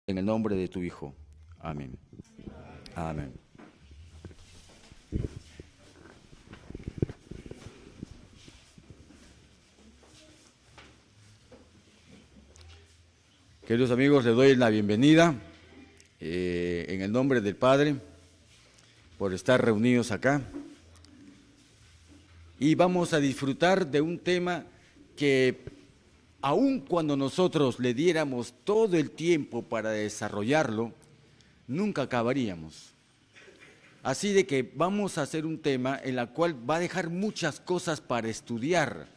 En el nombre de tu Hijo. Amén. Amén. Queridos amigos, les doy la bienvenida en el nombre del Padre por estar reunidos acá. Y vamos a disfrutar de un tema que aun cuando nosotros le diéramos todo el tiempo para desarrollarlo, nunca acabaríamos. Así de que vamos a hacer un tema en el cual va a dejar muchas cosas para estudiar,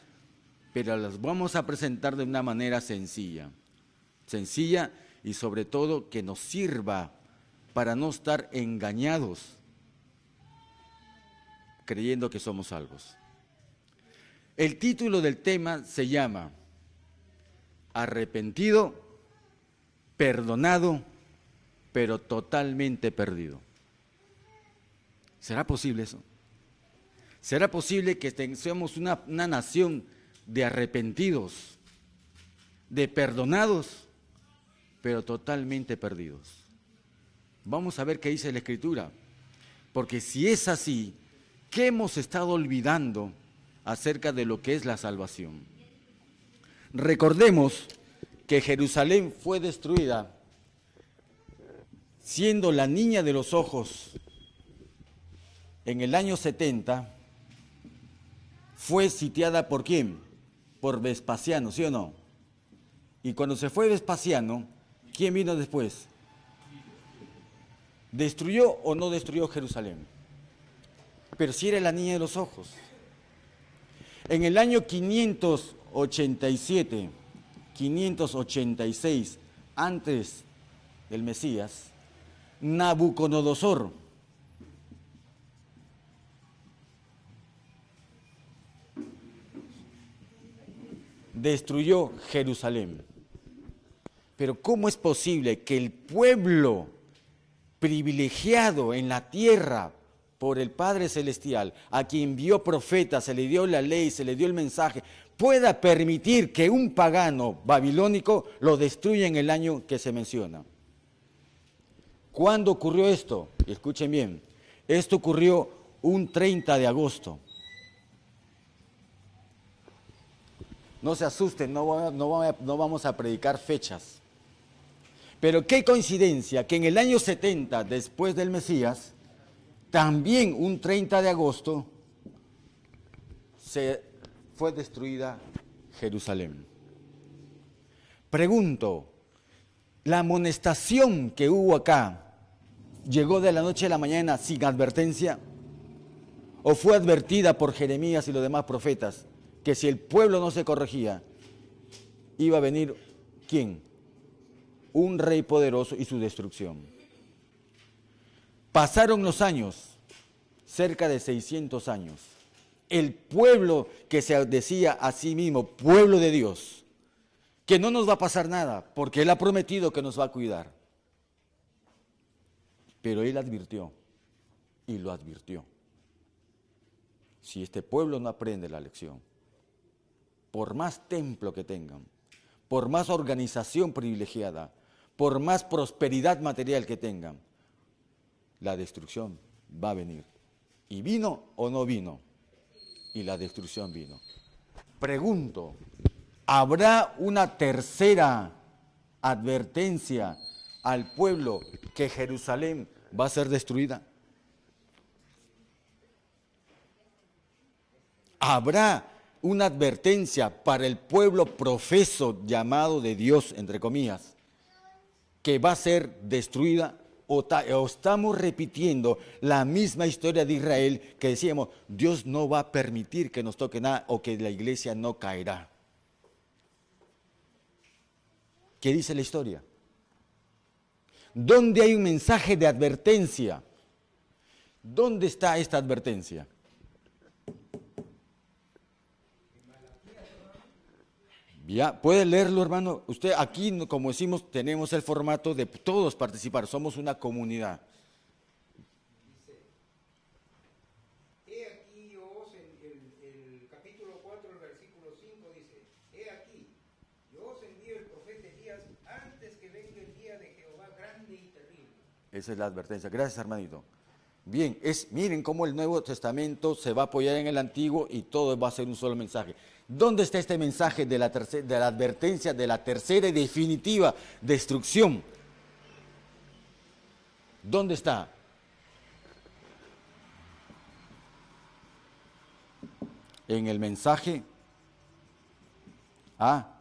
pero las vamos a presentar de una manera sencilla y sobre todo que nos sirva para no estar engañados creyendo que somos salvos. El título del tema se llama Arrepentido, perdonado, pero totalmente perdido. ¿Será posible eso? ¿Será posible que seamos una nación de arrepentidos, de perdonados, pero totalmente perdidos? Vamos a ver qué dice la Escritura, porque si es así, ¿qué hemos estado olvidando acerca de lo que es la salvación? Recordemos que Jerusalén fue destruida siendo la niña de los ojos en el año 70, fue sitiada ¿por quién? Por Vespasiano, ¿sí o no? Y cuando se fue Vespasiano, ¿quién vino después? ¿Destruyó o no destruyó Jerusalén? Pero sí era la niña de los ojos. En el año 587, 586, antes del Mesías, Nabucodonosor destruyó Jerusalén. Pero ¿cómo es posible que el pueblo privilegiado en la tierra por el Padre Celestial, a quien envió profetas, se le dio la ley, se le dio el mensaje, pueda permitir que un pagano babilónico lo destruya en el año que se menciona? ¿Cuándo ocurrió esto? Escuchen bien, esto ocurrió un 30 de agosto. No se asusten, no vamos a predicar fechas. Pero qué coincidencia que en el año 70, después del Mesías, también un 30 de agosto, se fue destruida Jerusalén. Pregunto, ¿la amonestación que hubo acá llegó de la noche a la mañana sin advertencia? ¿O fue advertida por Jeremías y los demás profetas que si el pueblo no se corregía, iba a venir ¿quién? Un rey poderoso y su destrucción? Pasaron los años, cerca de 600 años. El pueblo que se decía a sí mismo, pueblo de Dios, que no nos va a pasar nada, porque Él ha prometido que nos va a cuidar. Pero Él advirtió, y lo advirtió. Si este pueblo no aprende la lección, por más templo que tengan, por más organización privilegiada, por más prosperidad material que tengan, la destrucción va a venir. ¿Y vino o no vino? Y la destrucción vino. Pregunto, ¿habrá una tercera advertencia al pueblo que Jerusalén va a ser destruida? ¿Habrá una advertencia para el pueblo profeso llamado de Dios, entre comillas, que va a ser destruida? ¿O estamos repitiendo la misma historia de Israel que decíamos, Dios no va a permitir que nos toque nada o que la iglesia no caerá? ¿Qué dice la historia? ¿Dónde hay un mensaje de advertencia? ¿Dónde está esta advertencia? Ya, puede leerlo, hermano. Usted aquí, como decimos, tenemos el formato de todos participar, somos una comunidad. He aquí, el capítulo 4, el versículo 5 dice, he aquí, yo os envío el profeta Elías antes que venga el día de Jehová Esa es la advertencia. Gracias, hermanito. Bien, miren cómo el Nuevo Testamento se va a apoyar en el Antiguo y todo va a ser un solo mensaje. ¿Dónde está este mensaje de la advertencia de la tercera y definitiva destrucción? ¿Dónde está? En el mensaje a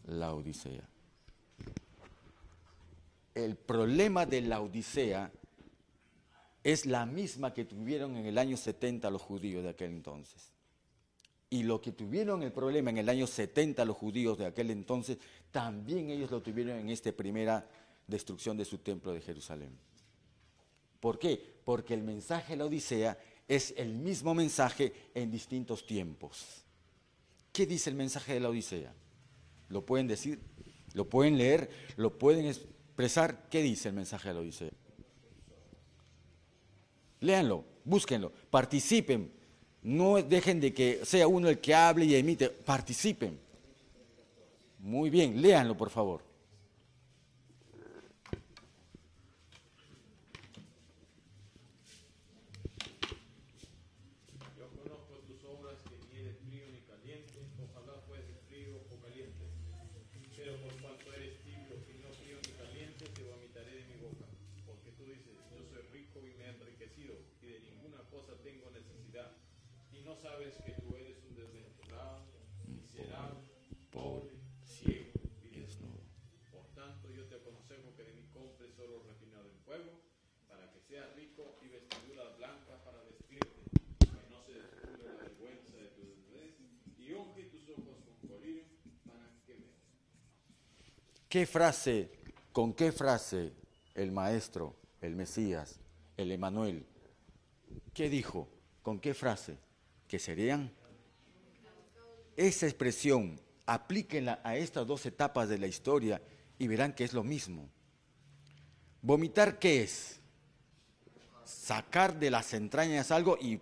la Odisea. El problema de la Odisea es la misma que tuvieron en el año 70 los judíos de aquel entonces. Y lo que tuvieron el problema en el año 70 los judíos de aquel entonces, también ellos lo tuvieron en esta primera destrucción de su templo de Jerusalén. ¿Por qué? Porque el mensaje de la Odisea es el mismo mensaje en distintos tiempos. ¿Qué dice el mensaje de la Odisea? ¿Lo pueden decir? ¿Lo pueden leer? ¿Lo pueden expresar? ¿Qué dice el mensaje de la Odisea? Léanlo, búsquenlo, participen. No dejen de que sea uno el que hable y emite, participen. Muy bien, léanlo por favor. Yo conozco tus obras, que ni eres frío ni caliente, ojalá fueses frío o caliente. Pero por cuanto eres tibio y no frío ni caliente, te vomitaré de mi boca. Porque tú dices, yo soy rico y me he enriquecido, y de ninguna cosa tengo necesidad. Y no sabes que tú eres un desventurado, miserable, pobre, ciego y desnudo. Por tanto, yo te aconsejo que de mí compres oro refinado en fuego, para que seas rico, y vestidura blanca para vestirte, que no se descubra la vergüenza de tu desnudez, y unge tus ojos con colirio para que veas. ¿Con qué frase el Maestro, el Mesías, el Emanuel, qué dijo? ¿Con qué frase? Que serían esa expresión, aplíquenla a estas dos etapas de la historia y verán que es lo mismo. ¿Vomitar qué es? Sacar de las entrañas algo y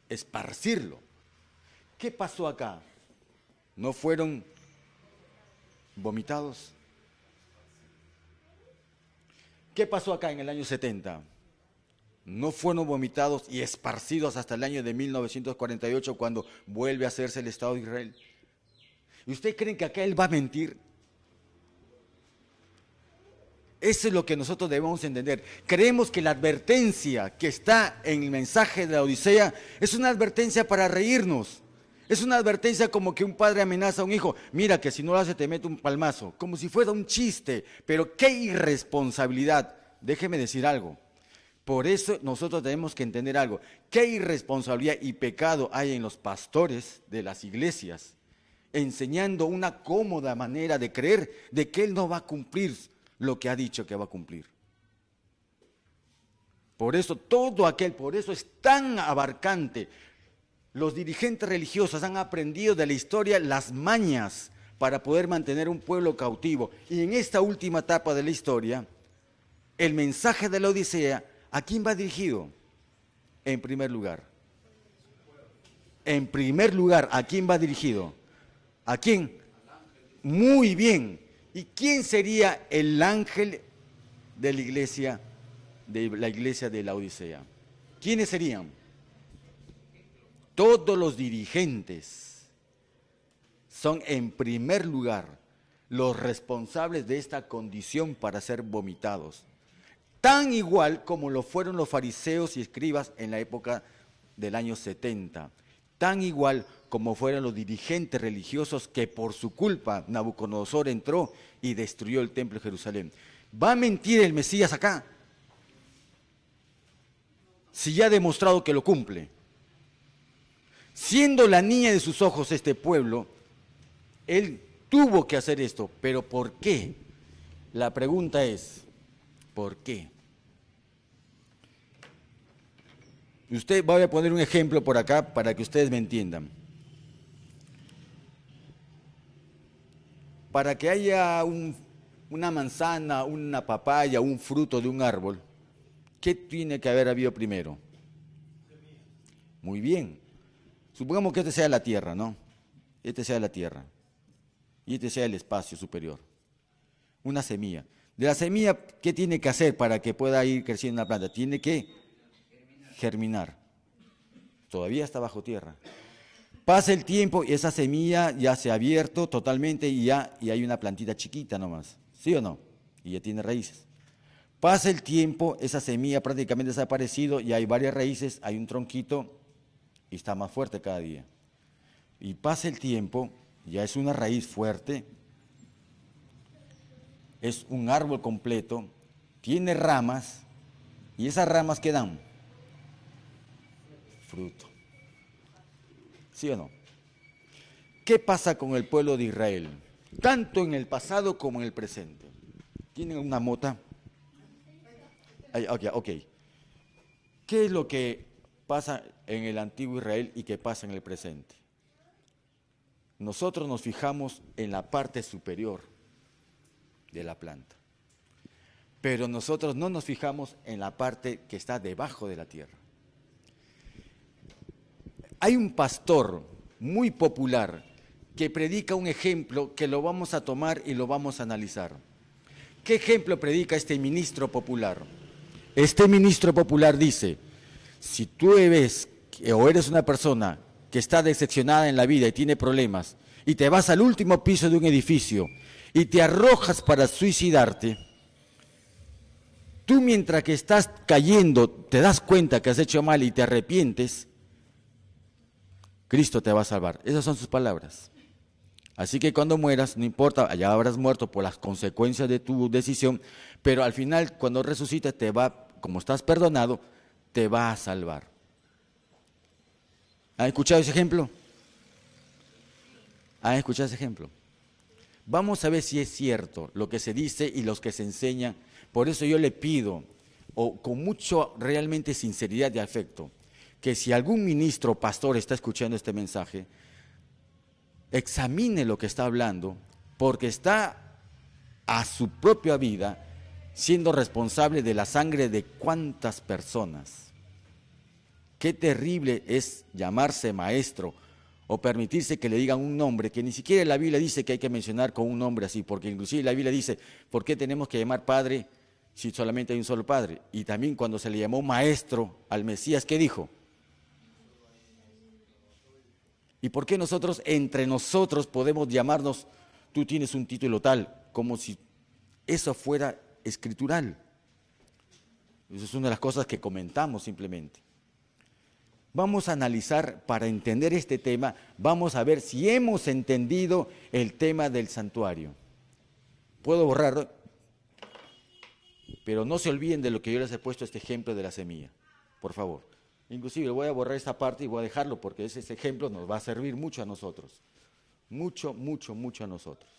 esparcirlo. ¿Qué pasó acá? ¿No fueron vomitados? ¿Qué pasó acá en el año 70? No fueron vomitados y esparcidos hasta el año de 1948 cuando vuelve a hacerse el Estado de Israel. ¿Y ustedes creen que acá él va a mentir? Eso es lo que nosotros debemos entender. Creemos que la advertencia que está en el mensaje de la Odisea es una advertencia para reírnos. Es una advertencia como que un padre amenaza a un hijo. Mira que si no lo hace te mete un palmazo. Como si fuera un chiste. Pero qué irresponsabilidad. Déjeme decir algo. Por eso nosotros tenemos que entender algo. ¿Qué irresponsabilidad y pecado hay en los pastores de las iglesias? Enseñando una cómoda manera de creer de que él no va a cumplir lo que ha dicho que va a cumplir. Por eso por eso es tan abarcante. Los dirigentes religiosos han aprendido de la historia las mañas para poder mantener un pueblo cautivo. Y en esta última etapa de la historia, el mensaje de la Odisea, ¿a quién va dirigido? En primer lugar. En primer lugar, ¿a quién va dirigido? ¿A quién? Muy bien. ¿Y quién sería el ángel de la iglesia de la Odisea? ¿Quiénes serían? Todos los dirigentes son en primer lugar los responsables de esta condición para ser vomitados. Tan igual como lo fueron los fariseos y escribas en la época del año 70. Tan igual como fueron los dirigentes religiosos que por su culpa Nabucodonosor entró y destruyó el templo de Jerusalén. ¿Va a mentir el Mesías acá? Si ya ha demostrado que lo cumple. Siendo la niña de sus ojos este pueblo, él tuvo que hacer esto. ¿Pero por qué? La pregunta es, ¿por qué? Usted, voy a poner un ejemplo por acá para que ustedes me entiendan. Para que haya una manzana, una papaya, un fruto de un árbol, ¿qué tiene que haber habido primero? Muy bien. Supongamos que este sea la tierra, ¿no? Este sea la tierra. Y este sea el espacio superior. Una semilla. De la semilla, ¿qué tiene que hacer para que pueda ir creciendo una planta? Tiene que germinar. Todavía está bajo tierra. Pasa el tiempo y esa semilla ya se ha abierto totalmente y hay una plantita chiquita nomás. ¿Sí o no? Y ya tiene raíces. Pasa el tiempo, esa semilla prácticamente ha desaparecido y hay varias raíces, hay un tronquito y está más fuerte cada día. Y pasa el tiempo, ya es una raíz fuerte, es un árbol completo, tiene ramas, y esas ramas ¿qué dan? Fruto. ¿Sí o no? ¿Qué pasa con el pueblo de Israel? Tanto en el pasado como en el presente. ¿Tienen una mota? Ok. ¿Qué es lo que pasa en el antiguo Israel y qué pasa en el presente? Nosotros nos fijamos en la parte superior de la planta, pero nosotros no nos fijamos en la parte que está debajo de la tierra. Hay un pastor muy popular que predica un ejemplo que lo vamos a tomar y lo vamos a analizar. ¿Qué ejemplo predica este ministro popular? Este ministro popular dice, si tú ves o eres una persona que está decepcionada en la vida y tiene problemas, y te vas al último piso de un edificio y te arrojas para suicidarte, tú mientras que estás cayendo te das cuenta que has hecho mal y te arrepientes, Cristo te va a salvar. Esas son sus palabras. Así que cuando mueras, no importa, ya habrás muerto por las consecuencias de tu decisión, pero al final cuando resucites te va, como estás perdonado, te va a salvar. ¿Han escuchado ese ejemplo? ¿Han escuchado ese ejemplo? Vamos a ver si es cierto lo que se dice y lo que se enseña. Por eso yo le pido, con mucho realmente sinceridad y afecto, que si algún ministro o pastor está escuchando este mensaje, examine lo que está hablando, porque está a su propia vida siendo responsable de la sangre de cuántas personas. Qué terrible es llamarse maestro o permitirse que le digan un nombre que ni siquiera la Biblia dice que hay que mencionar con un nombre así, porque inclusive la Biblia dice, ¿por qué tenemos que llamar padre si solamente hay un solo padre? Y también cuando se le llamó maestro al Mesías, ¿qué dijo? ¿Y por qué nosotros entre nosotros podemos llamarnos, tú tienes un título tal, como si eso fuera escritural? Esa es una de las cosas que comentamos simplemente. Vamos a analizar, para entender este tema, vamos a ver si hemos entendido el tema del santuario. Puedo borrarlo, pero no se olviden de lo que yo les he puesto este ejemplo de la semilla, por favor. Inclusive voy a borrar esta parte y voy a dejarlo porque ese ejemplo nos va a servir mucho a nosotros. Mucho a nosotros.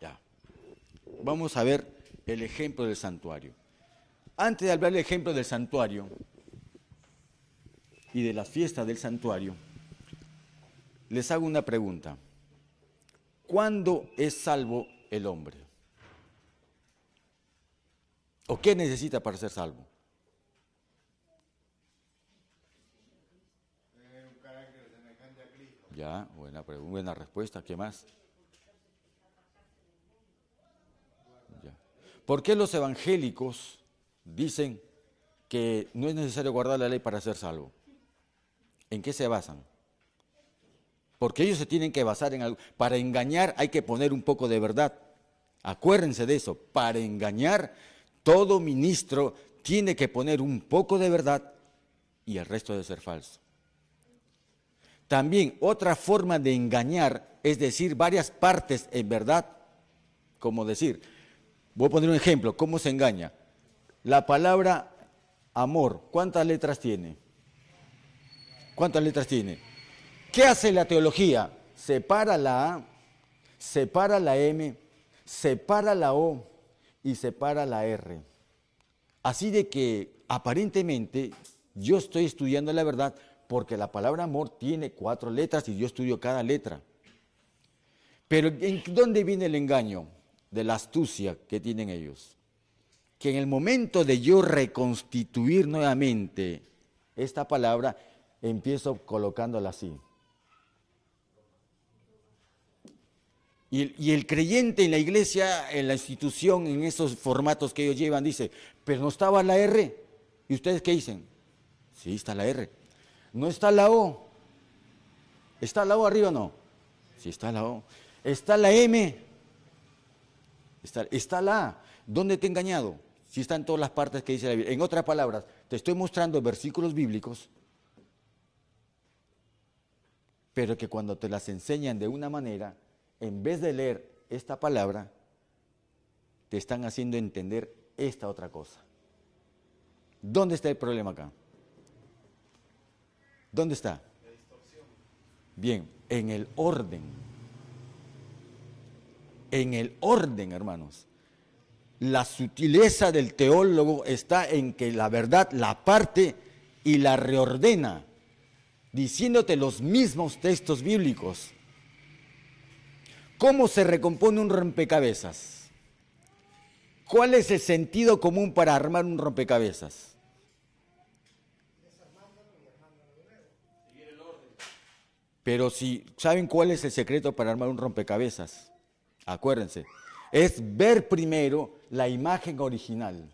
Ya. Vamos a ver el ejemplo del santuario. Antes de hablar del ejemplo del santuario y de las fiestas del santuario, les hago una pregunta. ¿Cuándo es salvo el hombre? ¿O qué necesita para ser salvo? Ya, buena respuesta. ¿Qué más? Ya. ¿Por qué los evangélicos dicen que no es necesario guardar la ley para ser salvo? ¿En qué se basan? Porque ellos se tienen que basar en algo. Para engañar hay que poner un poco de verdad. Acuérdense de eso. Para engañar, todo ministro tiene que poner un poco de verdad y el resto debe ser falso. También otra forma de engañar es decir varias partes en verdad, como decir, voy a poner un ejemplo, ¿cómo se engaña? La palabra amor, ¿cuántas letras tiene? ¿Cuántas letras tiene? ¿Qué hace la teología? Separa la A, separa la M, separa la O y separa la R. Así de que aparentemente yo estoy estudiando la verdad, porque la palabra amor tiene 4 letras y yo estudio cada letra. Pero ¿en dónde viene el engaño? De la astucia que tienen ellos. Que en el momento de yo reconstituir nuevamente esta palabra, empiezo colocándola así. Y el creyente en la iglesia, en la institución, en esos formatos que ellos llevan, dice, pero no estaba la R. ¿Y ustedes qué dicen? Sí, está la R. No está la O. ¿Está la O arriba o no? Sí, está la O. ¿Está la M? Está la A. ¿Dónde te he engañado? Sí está en todas las partes que dice la Biblia. En otras palabras, te estoy mostrando versículos bíblicos, pero que cuando te las enseñan de una manera, en vez de leer esta palabra, te están haciendo entender esta otra cosa. ¿Dónde está el problema acá? ¿Dónde está? La distorsión. Bien, en el orden. En el orden, hermanos. La sutileza del teólogo está en que la verdad la parte y la reordena, diciéndote los mismos textos bíblicos. ¿Cómo se recompone un rompecabezas? ¿Cuál es el sentido común para armar un rompecabezas? Pero si saben cuál es el secreto para armar un rompecabezas, acuérdense, es ver primero la imagen original.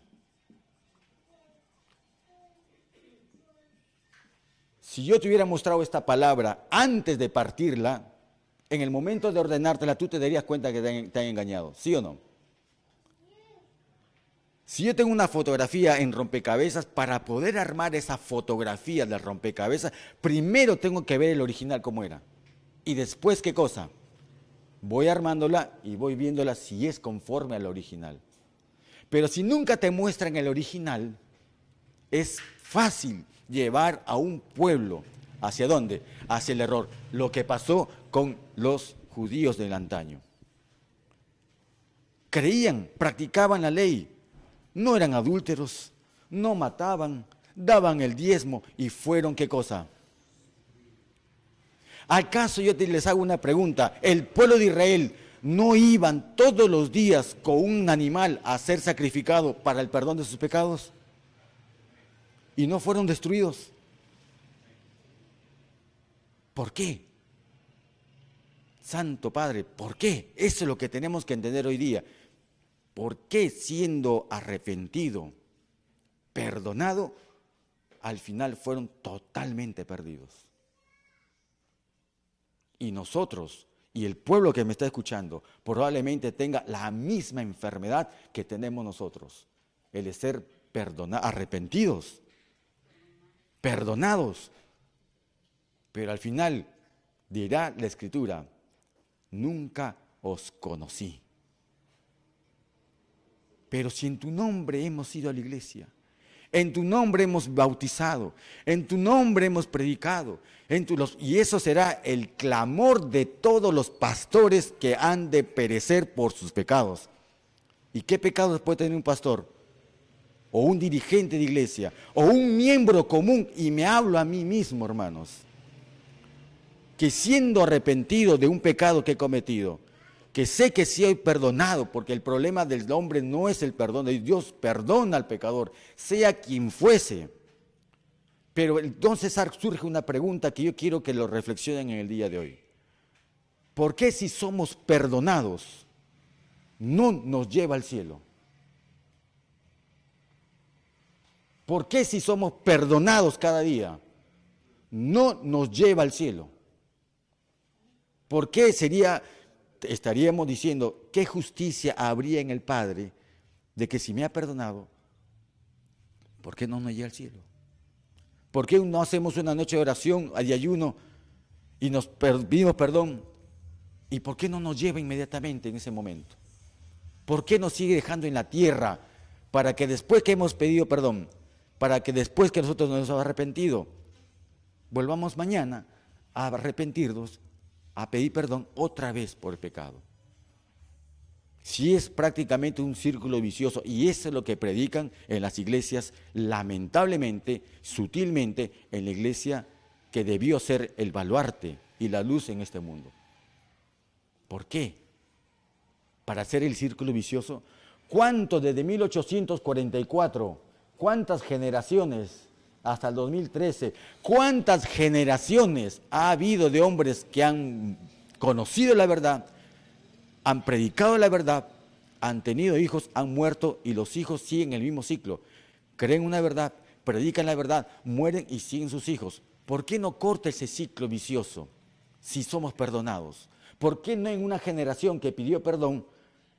Si yo te hubiera mostrado esta palabra antes de partirla, en el momento de ordenártela, tú te darías cuenta que te han engañado, ¿sí o no? Si yo tengo una fotografía en rompecabezas, para poder armar esa fotografía del rompecabezas, primero tengo que ver el original cómo era. Y después, ¿qué cosa? Voy armándola y voy viéndola si es conforme al original. Pero si nunca te muestran el original, es fácil llevar a un pueblo, ¿hacia dónde? Hacia el error. Lo que pasó con los judíos del antaño. Creían, practicaban la ley, no eran adúlteros, no mataban, daban el diezmo y fueron, ¿qué cosa? ¿Acaso yo les hago una pregunta? ¿El pueblo de Israel no iban todos los días con un animal a ser sacrificado para el perdón de sus pecados? ¿Y no fueron destruidos? ¿Por qué? Santo Padre, ¿por qué? Eso es lo que tenemos que entender hoy día. ¿Por qué siendo arrepentido, perdonado, al final fueron totalmente perdidos? Y nosotros, y el pueblo que me está escuchando, probablemente tenga la misma enfermedad que tenemos nosotros, el de ser arrepentidos, perdonados. Pero al final dirá la Escritura, nunca os conocí. Pero si en tu nombre hemos ido a la iglesia, en tu nombre hemos bautizado, en tu nombre hemos predicado, y eso será el clamor de todos los pastores que han de perecer por sus pecados. ¿Y qué pecados puede tener un pastor? O un dirigente de iglesia, o un miembro común, y me hablo a mí mismo, hermanos, que siendo arrepentido de un pecado que he cometido, que sé que sí he perdonado, porque el problema del hombre no es el perdón de Dios, perdona al pecador, sea quien fuese. Pero entonces surge una pregunta que yo quiero que lo reflexionen en el día de hoy. ¿Por qué si somos perdonados no nos lleva al cielo? ¿Por qué si somos perdonados cada día no nos lleva al cielo? ¿Por qué estaríamos diciendo, qué justicia habría en el Padre de que si me ha perdonado, ¿por qué no me llega al cielo? ¿Por qué no hacemos una noche de oración, de ayuno y nos pedimos perdón? ¿Y por qué no nos lleva inmediatamente en ese momento? ¿Por qué nos sigue dejando en la tierra para que después que hemos pedido perdón, para que después que nosotros nos hemos arrepentido, volvamos mañana a arrepentirnos, a pedir perdón otra vez por el pecado? Si es prácticamente un círculo vicioso, y eso es lo que predican en las iglesias, lamentablemente, sutilmente, en la iglesia que debió ser el baluarte y la luz en este mundo. ¿Por qué? Para hacer el círculo vicioso. ¿Cuánto desde 1844? ¿Cuántas generaciones hasta el 2013? ¿Cuántas generaciones ha habido de hombres que han conocido la verdad, han predicado la verdad, han tenido hijos, han muerto y los hijos siguen el mismo ciclo. Creen una verdad, predican la verdad, mueren y siguen sus hijos. ¿Por qué no corta ese ciclo vicioso si somos perdonados? ¿Por qué no en una generación que pidió perdón,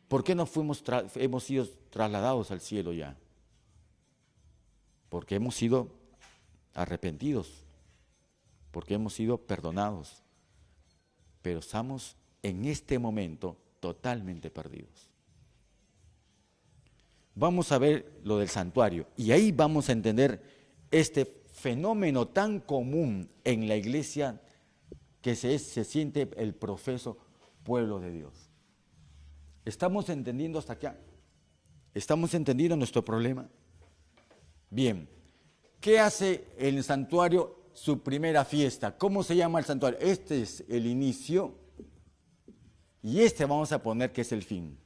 por qué no hemos sido trasladados al cielo ya? Porque hemos sido arrepentidos, porque hemos sido perdonados, pero estamos en este momento totalmente perdidos. Vamos a ver lo del santuario y ahí vamos a entender este fenómeno tan común en la iglesia que se siente el profeso pueblo de Dios. ¿Estamos entendiendo hasta acá? ¿Estamos entendiendo nuestro problema? Bien, ¿qué hace el santuario su primera fiesta? ¿Cómo se llama el santuario? Este es el inicio y este vamos a poner que es el fin.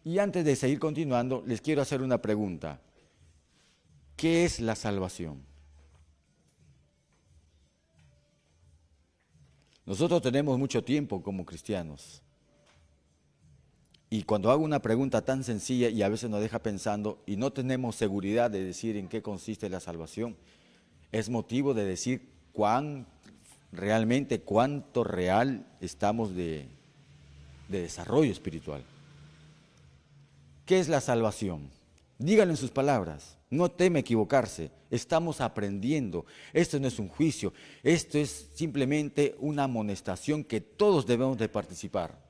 Y antes de seguir continuando, les quiero hacer una pregunta. ¿Qué es la salvación? Nosotros tenemos mucho tiempo como cristianos. Y cuando hago una pregunta tan sencilla y a veces nos deja pensando y no tenemos seguridad de decir en qué consiste la salvación, es motivo de decir cuánto real estamos de desarrollo espiritual. ¿Qué es la salvación? Díganlo en sus palabras, no teme equivocarse, estamos aprendiendo, esto no es un juicio, esto es simplemente una amonestación que todos debemos de participar.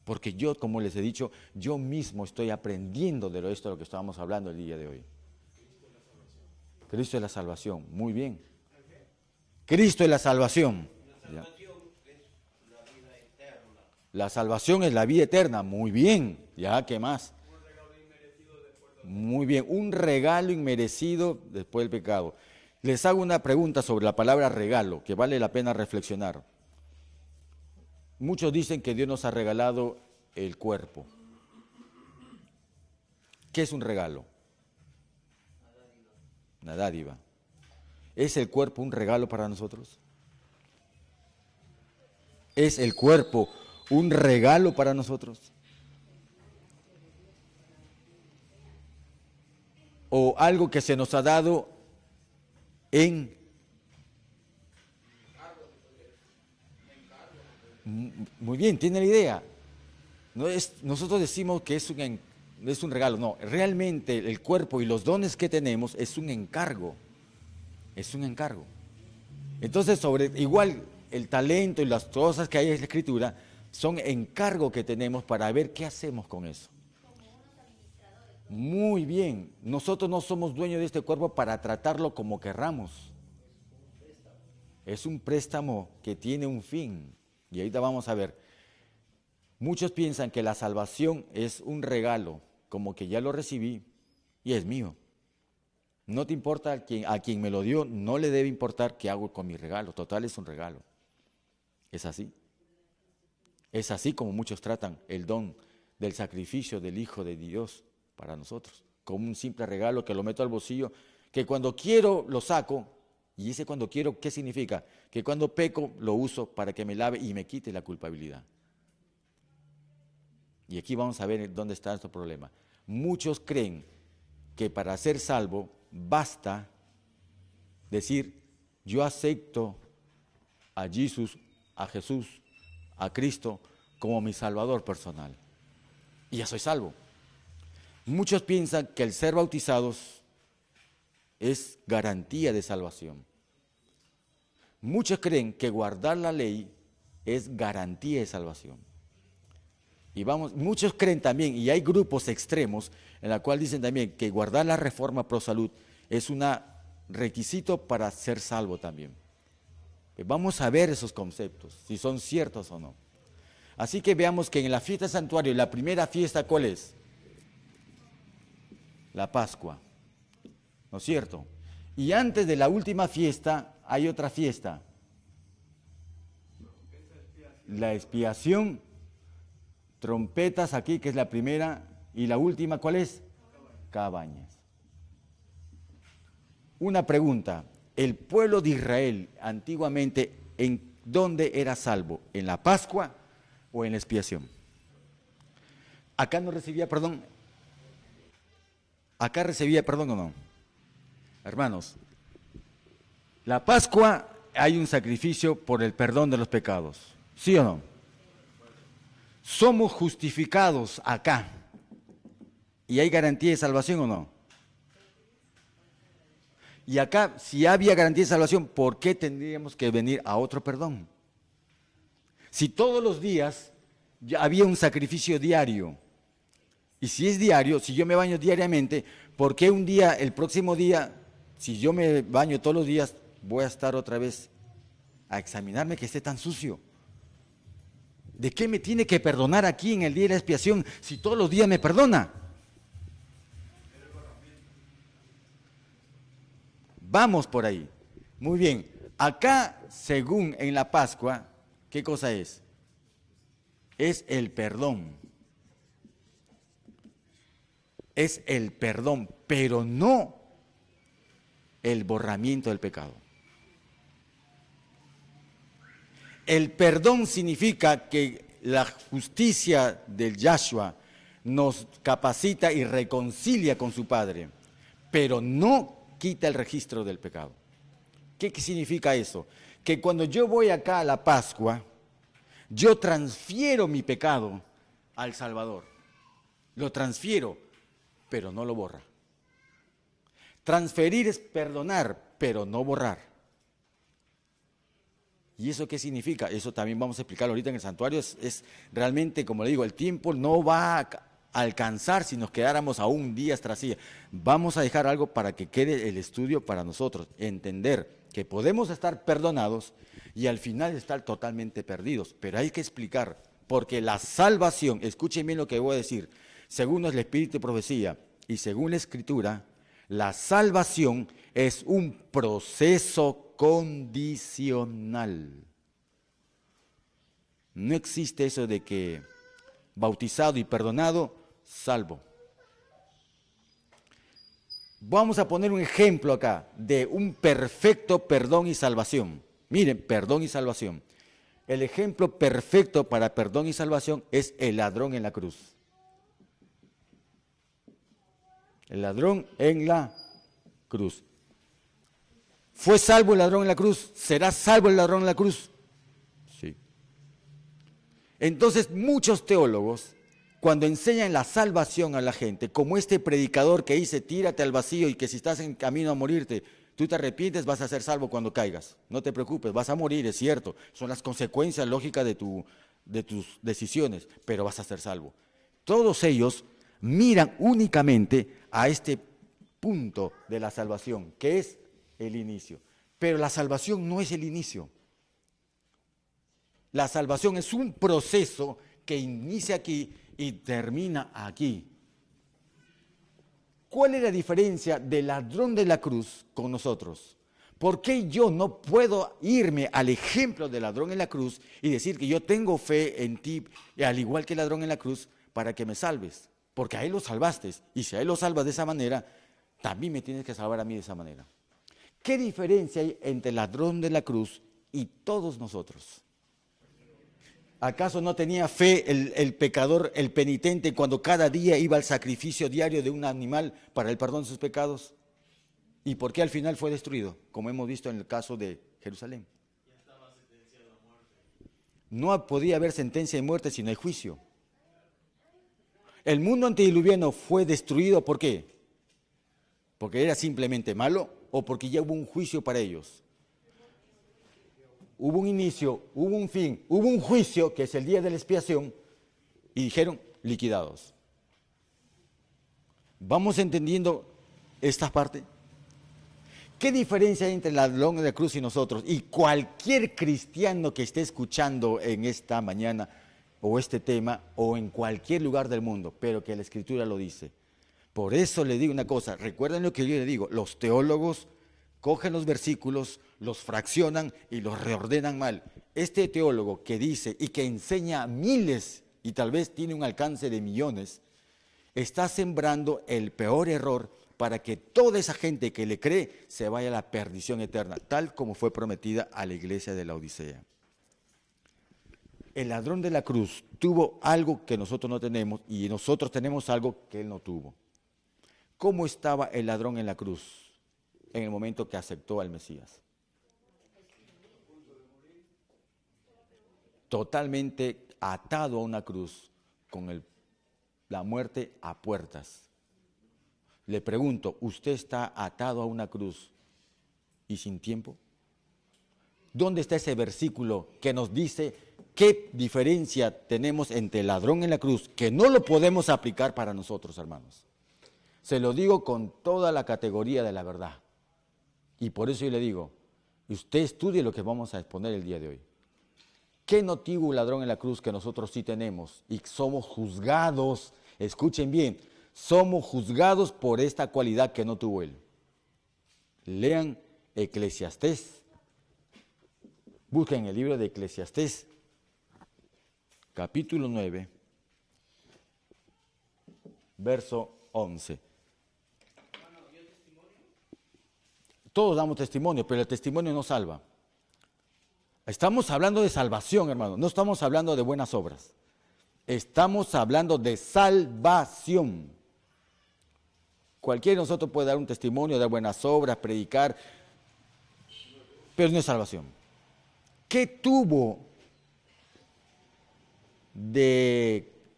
Porque yo, como les he dicho, yo mismo estoy aprendiendo de esto de lo que estábamos hablando el día de hoy. Cristo es la salvación, muy bien. Cristo es la salvación. La salvación es la vida eterna. La salvación es la vida eterna, muy bien. Ya, ¿qué más? Muy bien, un regalo inmerecido después del pecado. Les hago una pregunta sobre la palabra regalo, que vale la pena reflexionar. Muchos dicen que Dios nos ha regalado el cuerpo. ¿Qué es un regalo? Una dádiva. ¿Es el cuerpo un regalo para nosotros? ¿Es el cuerpo un regalo para nosotros? ¿O algo que se nos ha dado en... Muy bien, tiene la idea. Nosotros decimos que es un regalo. No, realmente el cuerpo y los dones que tenemos es un encargo. Es un encargo. Entonces, igual el talento y las cosas que hay en la Escritura son encargo que tenemos para ver qué hacemos con eso. Muy bien, nosotros no somos dueños de este cuerpo para tratarlo como querramos. Es un préstamo que tiene un fin. Y ahorita vamos a ver. Muchos piensan que la salvación es un regalo, como que ya lo recibí y es mío. No te importa a quien me lo dio, no le debe importar qué hago con mi regalo. Total, es un regalo. ¿Es así? Es así como muchos tratan el don del sacrificio del Hijo de Dios para nosotros, como un simple regalo que lo meto al bolsillo, que cuando quiero lo saco. Y ese cuando quiero, ¿qué significa? Que cuando peco lo uso para que me lave y me quite la culpabilidad. Y aquí vamos a ver dónde está nuestro problema. Muchos creen que para ser salvo basta decir, yo acepto a Jesús, a Cristo como mi Salvador personal. Y ya soy salvo. Muchos piensan que el ser bautizados es garantía de salvación. Muchos creen que guardar la ley es garantía de salvación. Y muchos creen también, y hay grupos extremos en la cual dicen también que guardar la reforma pro salud es un requisito para ser salvo también. Vamos a ver esos conceptos, si son ciertos o no. Así que veamos que en la fiesta del santuario, la primera fiesta, ¿cuál es? La Pascua. ¿No es cierto? Y antes de la última fiesta hay otra fiesta. La expiación, trompetas aquí, que es la primera, y la última, ¿cuál es? Cabañas. Una pregunta, el pueblo de Israel antiguamente, ¿en dónde era salvo? ¿En la Pascua o en la expiación? ¿Acá no recibía perdón? ¿Acá recibía perdón o no? Hermanos, la Pascua hay un sacrificio por el perdón de los pecados, ¿sí o no? Somos justificados acá. ¿Y hay garantía de salvación o no? Y acá, si había garantía de salvación, ¿por qué tendríamos que venir a otro perdón? Si todos los días ya había un sacrificio diario, y si es diario, si yo me baño diariamente, ¿por qué un día, el próximo día, si yo me baño todos los días, voy a estar otra vez a examinarme que esté tan sucio? ¿De qué me tiene que perdonar aquí en el día de la expiación si todos los días me perdona? Vamos por ahí. Muy bien. Acá, según en la Pascua, ¿qué cosa es? Es el perdón. Es el perdón, pero no el borramiento del pecado. El perdón significa que la justicia del Yahshua nos capacita y reconcilia con su Padre, pero no quita el registro del pecado. ¿Qué significa eso? Que cuando yo voy acá a la Pascua, yo transfiero mi pecado al Salvador. Lo transfiero, pero no lo borra. Transferir es perdonar, pero no borrar. ¿Y eso qué significa? Eso también vamos a explicarlo ahorita en el santuario. Es realmente, como le digo, el tiempo no va a alcanzar si nos quedáramos aún días tras días. Vamos a dejar algo para que quede el estudio para nosotros. Entender que podemos estar perdonados y al final estar totalmente perdidos. Pero hay que explicar, porque la salvación, escuchen bien lo que voy a decir, según el Espíritu de Profecía y según la Escritura, la salvación es un proceso condicional. No existe eso de que bautizado y perdonado, salvo. Vamos a poner un ejemplo acá de un perfecto perdón y salvación. Miren, perdón y salvación. El ejemplo perfecto para perdón y salvación es el ladrón en la cruz. El ladrón en la cruz. ¿Fue salvo el ladrón en la cruz? ¿Será salvo el ladrón en la cruz? Sí. Entonces, muchos teólogos, cuando enseñan la salvación a la gente, como este predicador que dice, tírate al vacío y que si estás en camino a morirte, tú te arrepientes, vas a ser salvo cuando caigas. No te preocupes, vas a morir, es cierto. Son las consecuencias lógicas de tus decisiones, pero vas a ser salvo. Todos ellos miran únicamente a este punto de la salvación, que es el inicio. Pero la salvación no es el inicio. La salvación es un proceso que inicia aquí y termina aquí. ¿Cuál es la diferencia del ladrón de la cruz con nosotros? ¿Por qué yo no puedo irme al ejemplo del ladrón en la cruz y decir que yo tengo fe en ti, al igual que el ladrón en la cruz, para que me salves? Porque a él lo salvaste, y si a él lo salvas de esa manera, también me tienes que salvar a mí de esa manera. ¿Qué diferencia hay entre el ladrón de la cruz y todos nosotros? ¿Acaso no tenía fe el pecador, el penitente, cuando cada día iba al sacrificio diario de un animal para el perdón de sus pecados? ¿Y por qué al final fue destruido? Como hemos visto en el caso de Jerusalén. No podía haber sentencia de muerte si no hay juicio. El mundo antediluviano fue destruido, ¿por qué? ¿Porque era simplemente malo o porque ya hubo un juicio para ellos? Hubo un inicio, hubo un fin, hubo un juicio, que es el día de la expiación, y dijeron, liquidados. ¿Vamos entendiendo esta parte? ¿Qué diferencia hay entre el ladrón de la cruz y nosotros? Y cualquier cristiano que esté escuchando en esta mañana, o este tema, o en cualquier lugar del mundo, pero que la Escritura lo dice. Por eso le digo una cosa, recuerden lo que yo le digo, los teólogos cogen los versículos, los fraccionan y los reordenan mal. Este teólogo que dice y que enseña a miles y tal vez tiene un alcance de millones, está sembrando el peor error para que toda esa gente que le cree se vaya a la perdición eterna, tal como fue prometida a la iglesia de la Odisea. El ladrón de la cruz tuvo algo que nosotros no tenemos y nosotros tenemos algo que él no tuvo. ¿Cómo estaba el ladrón en la cruz en el momento que aceptó al Mesías? Totalmente atado a una cruz con la muerte a puertas. Le pregunto, ¿usted está atado a una cruz y sin tiempo? ¿Dónde está ese versículo que nos dice qué diferencia tenemos entre el ladrón en la cruz, que no lo podemos aplicar para nosotros, hermanos? Se lo digo con toda la categoría de la verdad. Y por eso yo le digo, usted estudie lo que vamos a exponer el día de hoy. ¿Qué no tuvo el ladrón en la cruz que nosotros sí tenemos? Y somos juzgados, escuchen bien, somos juzgados por esta cualidad que no tuvo él. Lean Eclesiastés. Busquen el libro de Eclesiastés, capítulo 9, verso 11. Todos damos testimonio, pero el testimonio no salva. Estamos hablando de salvación, hermano, no estamos hablando de buenas obras. Estamos hablando de salvación. Cualquiera de nosotros puede dar un testimonio, dar buenas obras, predicar, pero no es salvación. ¿Qué tuvo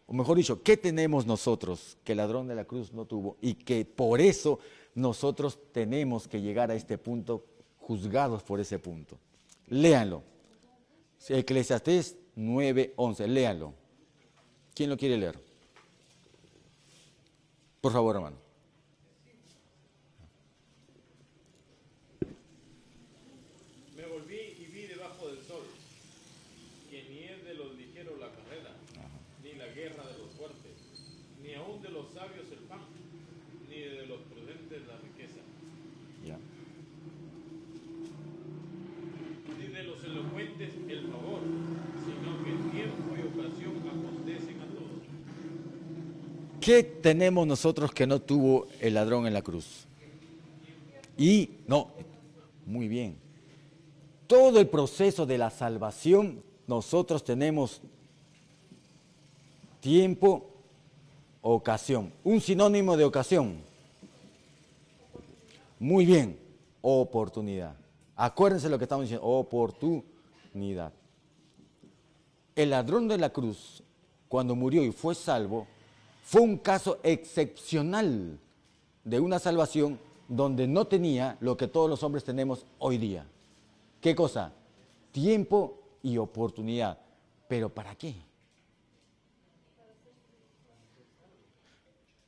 o mejor dicho, qué tenemos nosotros que el ladrón de la cruz no tuvo y que por eso nosotros tenemos que llegar a este punto, juzgados por ese punto? Léanlo. Eclesiastés 9:11, léanlo. ¿Quién lo quiere leer? Por favor, hermano. Me volví y vi debajo del sol que ni es de los ligeros la carrera, ni la guerra de los fuertes, ni aun de los sabios el pan, ni de los prudentes la riqueza, Ya. ni de los elocuentes el favor, sino que tiempo y ocasión acontecen a todos. ¿Qué tenemos nosotros que no tuvo el ladrón en la cruz? Muy bien. Todo el proceso de la salvación, nosotros tenemos tiempo, ocasión. Un sinónimo de ocasión. Muy bien, oportunidad. Acuérdense lo que estamos diciendo, oportunidad. El ladrón de la cruz, cuando murió y fue salvo, fue un caso excepcional de una salvación donde no tenía lo que todos los hombres tenemos hoy día. ¿Qué cosa? Tiempo y oportunidad. ¿Pero para qué?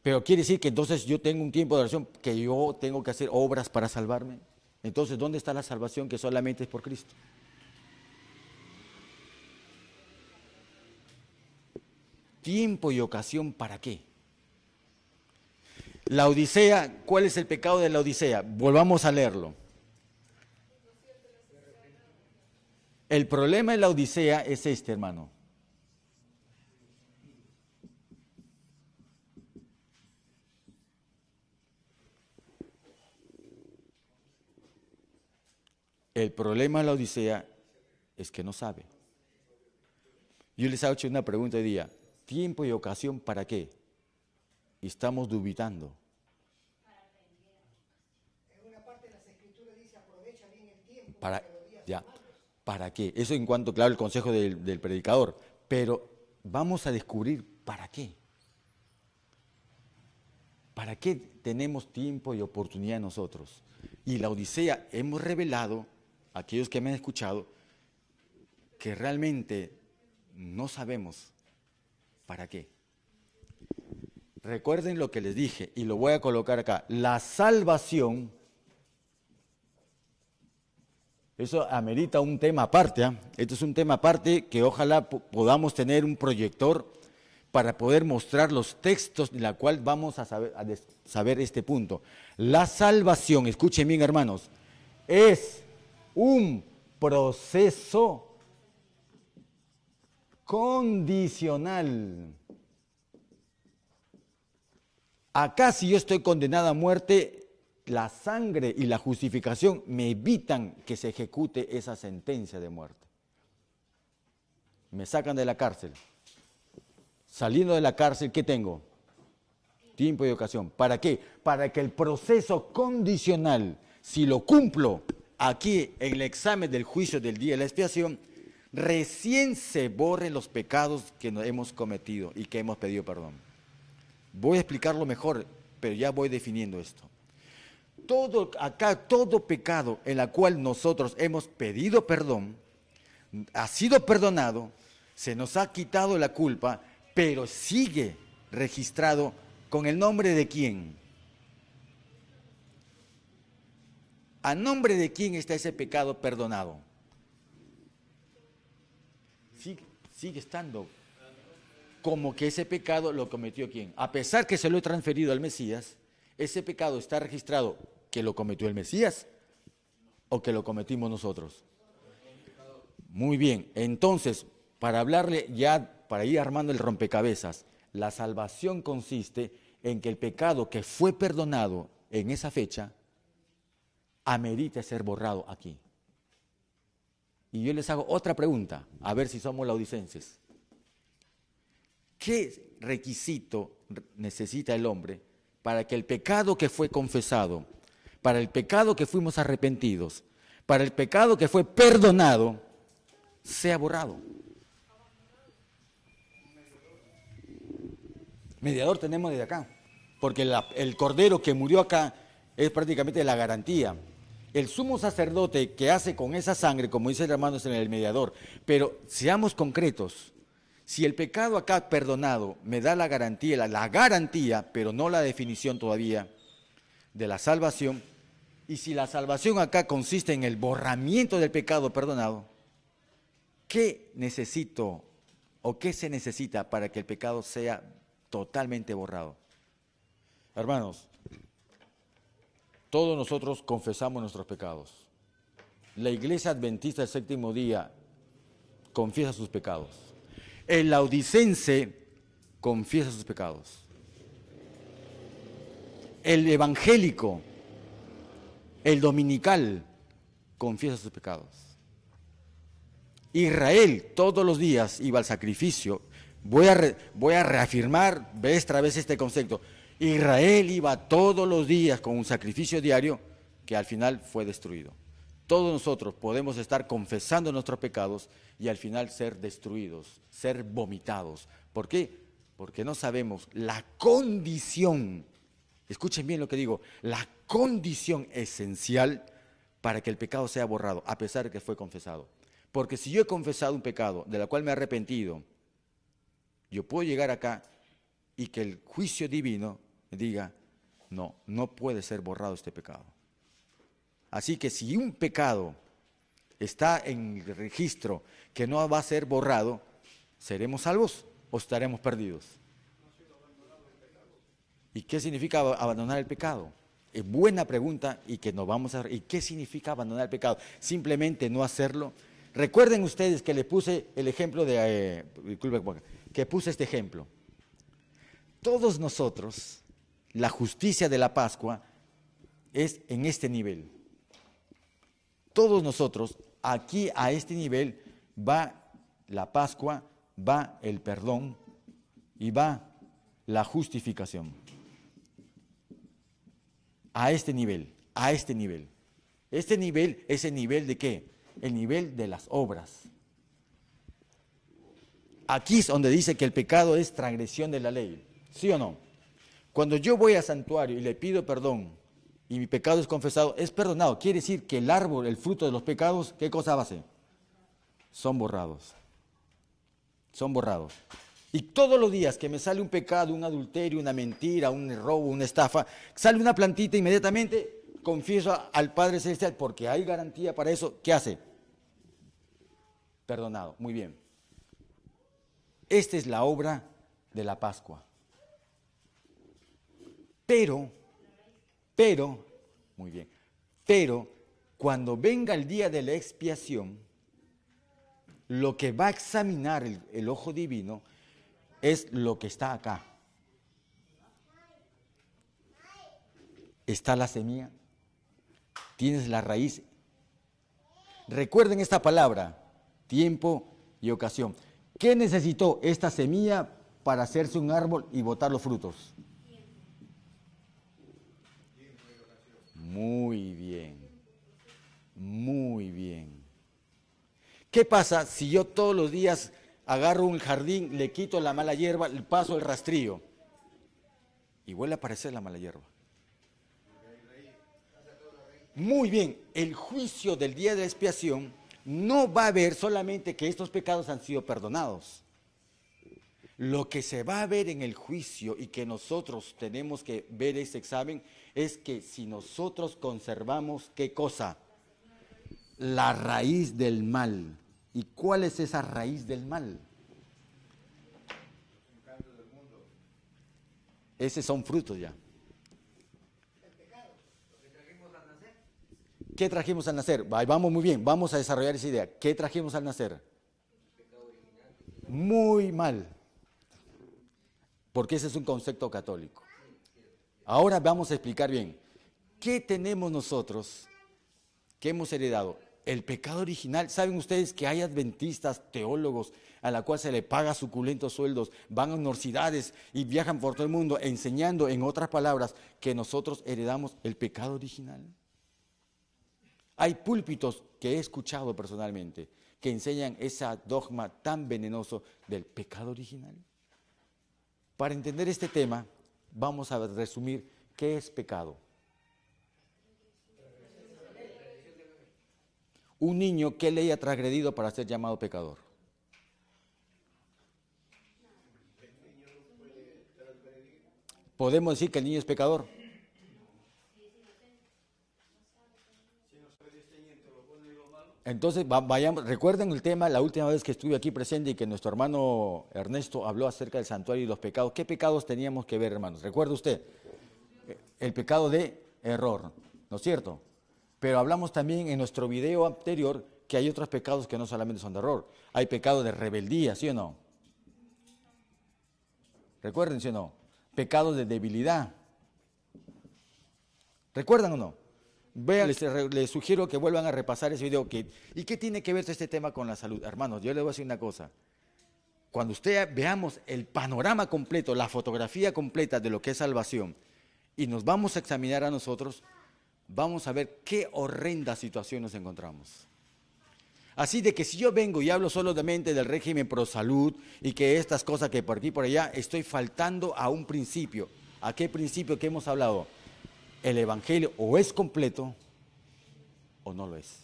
Pero quiere decir que entonces yo tengo un tiempo de oración, que yo tengo que hacer obras para salvarme. Entonces, ¿dónde está la salvación que solamente es por Cristo? Tiempo y ocasión, ¿para qué? La Odisea, ¿cuál es el pecado de la Odisea? Volvamos a leerlo. El problema de la Odisea es este, hermano. El problema de la Odisea es que no sabe. Yo les he hecho una pregunta hoy día. ¿Tiempo y ocasión para qué? Y estamos dubitando. En una parte de las escrituras dice aprovecha bien el tiempo. ¿Para qué? Eso en cuanto, claro, el consejo del predicador. Pero vamos a descubrir para qué. ¿Para qué tenemos tiempo y oportunidad nosotros? Y la Odisea hemos revelado, aquellos que me han escuchado, que realmente no sabemos para qué. Recuerden lo que les dije y lo voy a colocar acá. La salvación, eso amerita un tema aparte. Esto es un tema aparte que ojalá podamos tener un proyector para poder mostrar los textos en la cual vamos a saber este punto. La salvación, escuchen bien, hermanos, es un proceso condicional. Acá, si yo estoy condenado a muerte, la sangre y la justificación me evitan que se ejecute esa sentencia de muerte. Me sacan de la cárcel. Saliendo de la cárcel, ¿qué tengo? Tiempo y ocasión. ¿Para qué? Para que el proceso condicional, si lo cumplo aquí en el examen del juicio del día de la expiación, recién se borren los pecados que hemos cometido y que hemos pedido perdón. Voy a explicarlo mejor, pero ya voy definiendo esto. Todo pecado en el cual nosotros hemos pedido perdón, ha sido perdonado, se nos ha quitado la culpa, pero sigue registrado con el nombre de quién. ¿A nombre de quién está ese pecado perdonado? Sigue estando como que ese pecado lo cometió quién. A pesar que se lo he transferido al Mesías, ese pecado está registrado que lo cometió el Mesías o que lo cometimos nosotros. Muy bien, entonces, para hablarle ya, para ir armando el rompecabezas, la salvación consiste en que el pecado que fue perdonado en esa fecha amerita ser borrado aquí. Y yo les hago otra pregunta, a ver si somos laodicenses. ¿Qué requisito necesita el hombre para que el pecado que fue confesado, para el pecado que fuimos arrepentidos, para el pecado que fue perdonado, sea borrado? Mediador tenemos desde acá, porque el cordero que murió acá es prácticamente la garantía. El sumo sacerdote que hace con esa sangre, como dice el hermano, es el mediador. Pero seamos concretos, si el pecado acá perdonado me da la garantía, pero no la definición todavía de la salvación, y si la salvación acá consiste en el borramiento del pecado perdonado, ¿qué necesito o qué se necesita para que el pecado sea totalmente borrado? Hermanos, todos nosotros confesamos nuestros pecados. La Iglesia Adventista del Séptimo Día confiesa sus pecados. El laodicense confiesa sus pecados. El evangélico, el dominical, confiesa sus pecados. Israel todos los días iba al sacrificio. Voy a reafirmar vez tras vez este concepto. Israel iba todos los días con un sacrificio diario que al final fue destruido. Todos nosotros podemos estar confesando nuestros pecados y al final ser destruidos, ser vomitados. ¿Por qué? Porque no sabemos la condición, escuchen bien lo que digo, la condición esencial para que el pecado sea borrado, a pesar de que fue confesado. Porque si yo he confesado un pecado de la cual me he arrepentido, yo puedo llegar acá y que el juicio divino diga, no puede ser borrado este pecado. Así que si un pecado está en el registro que no va a ser borrado, ¿seremos salvos o estaremos perdidos? ¿Y qué significa abandonar el pecado? Es buena pregunta y que nos vamos a... ¿Y qué significa abandonar el pecado? Simplemente no hacerlo. Recuerden ustedes que les puse el ejemplo que puse este ejemplo. Todos nosotros, la justicia de la Pascua es en este nivel. Todos nosotros, aquí a este nivel, va la Pascua, va el perdón y va la justificación. A este nivel, a este nivel. Este nivel es el nivel de ¿qué? El nivel de las obras. Aquí es donde dice que el pecado es transgresión de la ley. ¿Sí o no? Cuando yo voy al santuario y le pido perdón y mi pecado es confesado, es perdonado. Quiere decir que el árbol, el fruto de los pecados, ¿qué cosa va a hacer? Son borrados. Son borrados. Y todos los días que me sale un pecado, un adulterio, una mentira, un robo, una estafa, sale una plantita inmediatamente, confieso al Padre Celestial porque hay garantía para eso. ¿Qué hace? Perdonado. Muy bien. Esta es la obra de la Pascua. Pero, muy bien, pero cuando venga el día de la expiación, lo que va a examinar el ojo divino es lo que está acá. Está la semilla, tienes la raíz. Recuerden esta palabra, tiempo y ocasión. ¿Qué necesitó esta semilla para hacerse un árbol y botar los frutos? Muy bien, muy bien. ¿Qué pasa si yo todos los días agarro un jardín, le quito la mala hierba, le paso el rastrillo y vuelve a aparecer la mala hierba? Muy bien, el juicio del día de la expiación no va a ver solamente que estos pecados han sido perdonados. Lo que se va a ver en el juicio y que nosotros tenemos que ver ese examen es que si nosotros conservamos, ¿qué cosa? La raíz del mal. ¿Y cuál es esa raíz del mal? Esos son frutos ya. ¿Qué trajimos al nacer? Vamos muy bien, vamos a desarrollar esa idea. ¿Qué trajimos al nacer? Muy mal. Porque ese es un concepto católico. Ahora vamos a explicar bien. ¿Qué tenemos nosotros? ¿Qué hemos heredado? El pecado original. ¿Saben ustedes que hay adventistas, teólogos, a la cual se le paga suculentos sueldos, van a universidades y viajan por todo el mundo enseñando, en otras palabras, que nosotros heredamos el pecado original? Hay púlpitos que he escuchado personalmente que enseñan ese dogma tan venenoso del pecado original. Para entender este tema, vamos a resumir qué es pecado. Un niño, ¿qué ley ha transgredido para ser llamado pecador? ¿Podemos decir que el niño es pecador? Entonces, vayamos, recuerden el tema, la última vez que estuve aquí presente y que nuestro hermano Ernesto habló acerca del santuario y los pecados. ¿Qué pecados teníamos que ver, hermanos? ¿Recuerda usted? El pecado de error, ¿no es cierto? Pero hablamos también en nuestro video anterior que hay otros pecados que no solamente son de error. Hay pecado de rebeldía, ¿sí o no? Recuerden, ¿sí o no? Pecado de debilidad. ¿Recuerdan o no? Vean, les sugiero que vuelvan a repasar ese video. ¿Y qué tiene que ver este tema con la salud? Hermanos, yo les voy a decir una cosa. Cuando veamos el panorama completo, la fotografía completa de lo que es salvación, y nos vamos a examinar a nosotros, vamos a ver qué horrenda situación nos encontramos. Así de que si yo vengo y hablo solamente del régimen pro salud y que estas cosas que por aquí y por allá, estoy faltando a un principio. ¿A qué principio que hemos hablado? El evangelio o es completo o no lo es.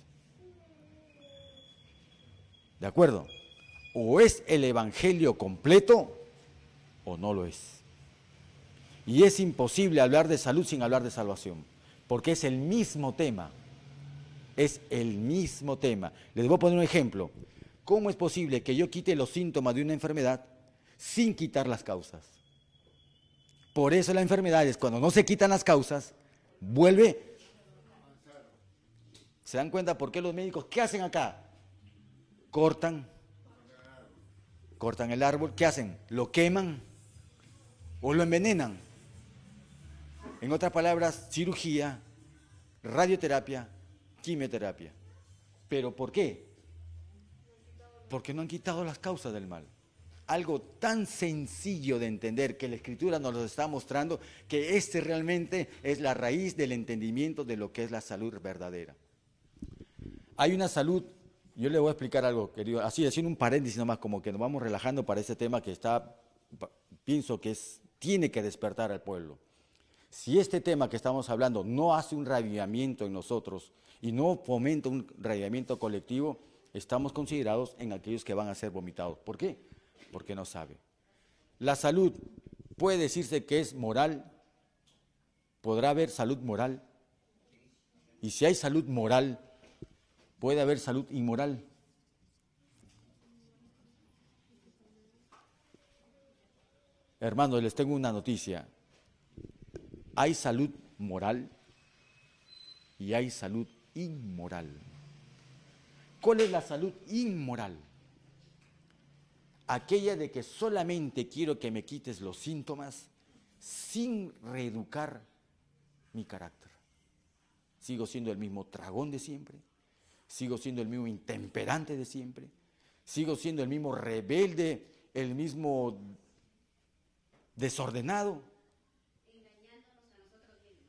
¿De acuerdo? O es el evangelio completo o no lo es. Y es imposible hablar de salud sin hablar de salvación, porque es el mismo tema. Es el mismo tema. Les voy a poner un ejemplo. ¿Cómo es posible que yo quite los síntomas de una enfermedad sin quitar las causas? Por eso la enfermedad es cuando no se quitan las causas, vuelve. ¿Se dan cuenta por qué los médicos, qué hacen acá? Cortan el árbol, ¿qué hacen? Lo queman o lo envenenan. En otras palabras, cirugía, radioterapia, quimioterapia. ¿Pero por qué? Porque no han quitado las causas del mal. Algo tan sencillo de entender que la Escritura nos lo está mostrando, que este realmente es la raíz del entendimiento de lo que es la salud verdadera. Hay una salud, yo le voy a explicar algo, querido, así haciendo un paréntesis nomás, como que nos vamos relajando para este tema que pienso que tiene que despertar al pueblo. Si este tema que estamos hablando no hace un revivimiento en nosotros y no fomenta un revivimiento colectivo, estamos considerados en aquellos que van a ser vomitados. ¿Por qué? Porque no sabe. La salud puede decirse que es moral, podrá haber salud moral, y si hay salud moral, puede haber salud inmoral. Hermanos, les tengo una noticia. Hay salud moral y hay salud inmoral. ¿Cuál es la salud inmoral? Aquella de que solamente quiero que me quites los síntomas sin reeducar mi carácter. Sigo siendo el mismo tragón de siempre, sigo siendo el mismo intemperante de siempre, sigo siendo el mismo rebelde, el mismo desordenado.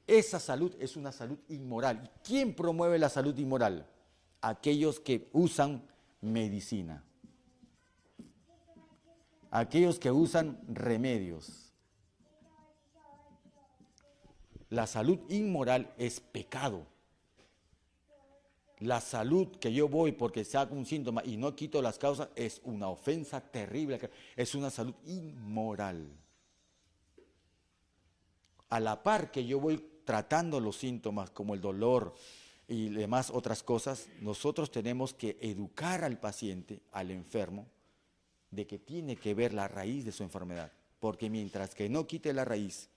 Esa salud es una salud inmoral. ¿Y quién promueve la salud inmoral? Aquellos que usan medicina. Aquellos que usan remedios. La salud inmoral es pecado. La salud que yo voy porque saco un síntoma y no quito las causas es una ofensa terrible. Es una salud inmoral. A la par que yo voy tratando los síntomas como el dolor y demás otras cosas, nosotros tenemos que educar al paciente, al enfermo, de que tiene que ver la raíz de su enfermedad. Porque mientras que no quite la raíz,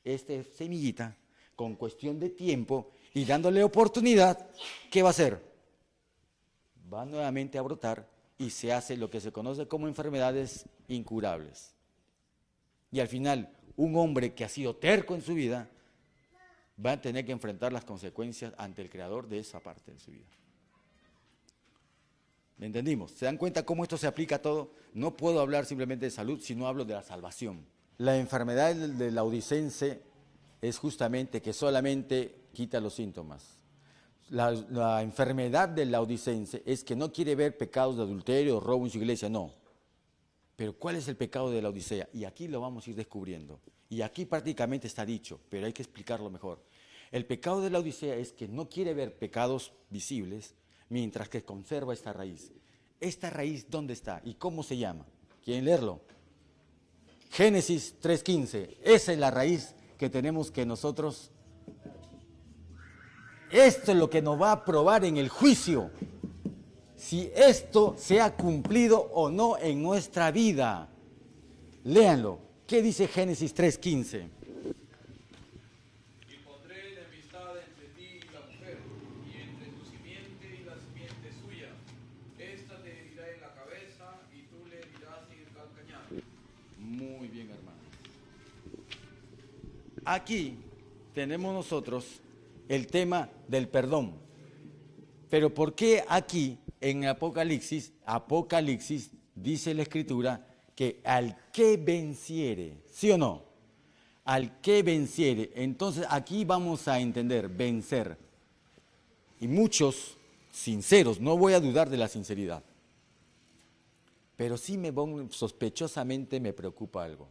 esta semillita, con cuestión de tiempo y dándole oportunidad, ¿qué va a hacer? Va nuevamente a brotar y se hace lo que se conoce como enfermedades incurables. Y al final, un hombre que ha sido terco en su vida va a tener que enfrentar las consecuencias ante el creador de esa parte de su vida. ¿Me entendimos? ¿Se dan cuenta cómo esto se aplica a todo? No puedo hablar simplemente de salud, sino hablo de la salvación. La enfermedad del laudicense es justamente que solamente quita los síntomas. La enfermedad del laudicense es que no quiere ver pecados de adulterio o robo en su iglesia, no. Pero ¿cuál es el pecado de la Odisea? Y aquí lo vamos a ir descubriendo. Y aquí prácticamente está dicho, pero hay que explicarlo mejor. El pecado de la Odisea es que no quiere ver pecados visibles, mientras que conserva esta raíz. ¿Esta raíz dónde está y cómo se llama? ¿Quieren leerlo? Génesis 3:15. Esa es la raíz que tenemos que nosotros... Esto es lo que nos va a probar en el juicio, si esto se ha cumplido o no en nuestra vida. Léanlo. ¿Qué dice Génesis 3:15? Y pondré enemistad entre ti y la mujer, y entre tu simiente y la simiente suya. Esta te herirá en la cabeza, y tú le herirás en el calcañar. Muy bien, hermano. Aquí tenemos nosotros el tema del perdón. Pero ¿por qué aquí en Apocalipsis dice la Escritura que al que venciere, ¿sí o no? Al que venciere. Entonces aquí vamos a entender vencer. Y muchos sinceros, no voy a dudar de la sinceridad, pero sí sospechosamente me preocupa algo.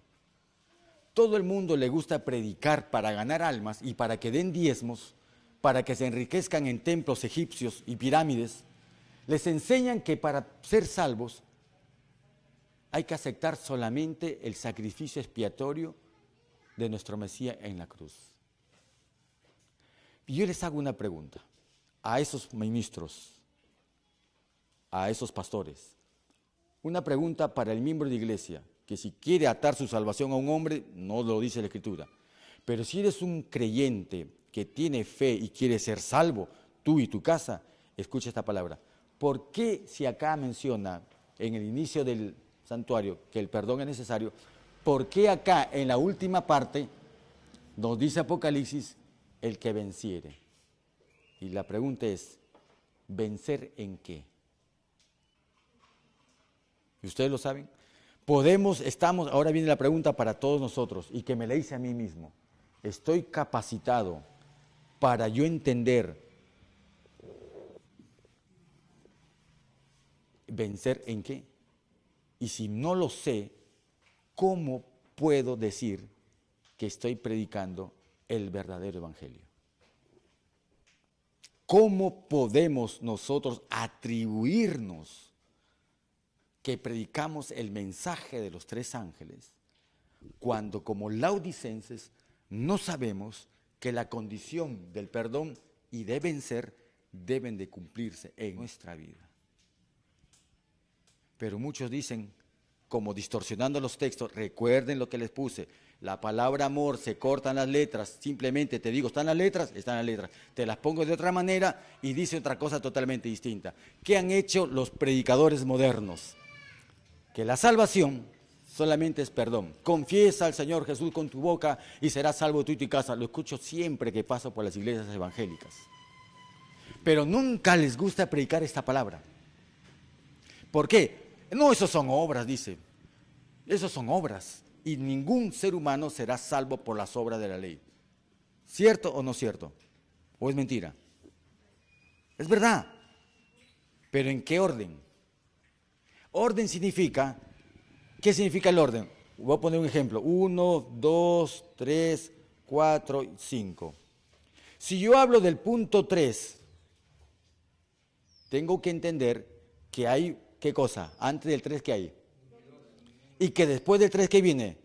Todo el mundo le gusta predicar para ganar almas y para que den diezmos, para que se enriquezcan en templos egipcios y pirámides. Les enseñan que para ser salvos hay que aceptar solamente el sacrificio expiatorio de nuestro Mesías en la cruz. Y yo les hago una pregunta a esos ministros, a esos pastores. Una pregunta para el miembro de iglesia, que si quiere atar su salvación a un hombre, no lo dice la Escritura. Pero si eres un creyente que tiene fe y quiere ser salvo, tú y tu casa, escucha esta palabra. ¿Por qué si acá menciona en el inicio del santuario que el perdón es necesario, por qué acá en la última parte nos dice Apocalipsis el que venciere? Y la pregunta es, ¿vencer en qué? ¿Y ustedes lo saben? Ahora viene la pregunta para todos nosotros y que me la hice a mí mismo. ¿Estoy capacitado para yo entender vencer en qué? Y si no lo sé, ¿cómo puedo decir que estoy predicando el verdadero evangelio? ¿Cómo podemos nosotros atribuirnos que predicamos el mensaje de los tres ángeles cuando como laodicenses no sabemos que la condición del perdón y de vencer deben de cumplirse en nuestra vida? Pero muchos dicen, como distorsionando los textos, recuerden lo que les puse, la palabra amor se cortan las letras, simplemente te digo, ¿están las letras? Están las letras. Te las pongo de otra manera y dice otra cosa totalmente distinta. ¿Qué han hecho los predicadores modernos? Que la salvación solamente es perdón. Confiesa al Señor Jesús con tu boca y serás salvo tú y tu casa. Lo escucho siempre que paso por las iglesias evangélicas. Pero nunca les gusta predicar esta palabra. ¿Por qué? No, esos son obras, dice. Esos son obras. Y ningún ser humano será salvo por las obras de la ley. ¿Cierto o no cierto? ¿O es mentira? Es verdad. ¿Pero en qué orden? Orden significa, ¿qué significa el orden? Voy a poner un ejemplo. 1, 2, 3, 4, 5. Si yo hablo del punto 3, tengo que entender que hay, ¿qué cosa? Antes del 3, ¿qué hay? Y que después del 3, ¿qué viene?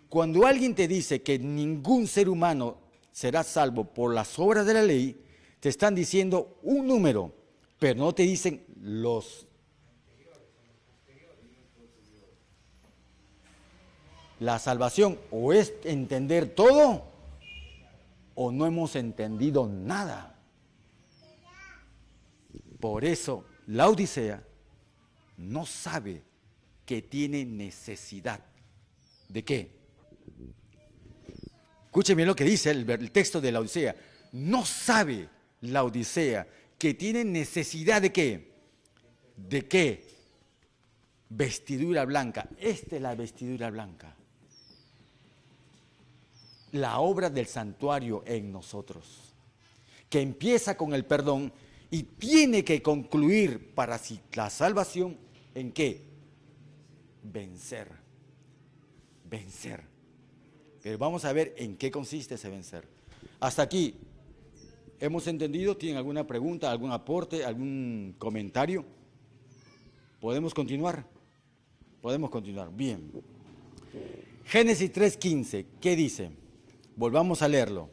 Cuando alguien te dice que ningún ser humano será salvo por las obras de la ley, te están diciendo un número, pero no te dicen los. La salvación o es entender todo o no hemos entendido nada. Por eso la Odisea no sabe que tiene necesidad. ¿De qué? Escúcheme lo que dice el texto de la Odisea. No sabe la Odisea que tiene necesidad de qué. ¿De qué? Vestidura blanca. Esta es la vestidura blanca. La obra del santuario en nosotros, que empieza con el perdón y tiene que concluir para la salvación, ¿en qué? Vencer. Vencer. Pero vamos a ver en qué consiste ese vencer. Hasta aquí, ¿hemos entendido? ¿Tienen alguna pregunta, algún aporte, algún comentario? ¿Podemos continuar? Podemos continuar. Bien. Génesis 3:15, ¿qué dice? Volvamos a leerlo.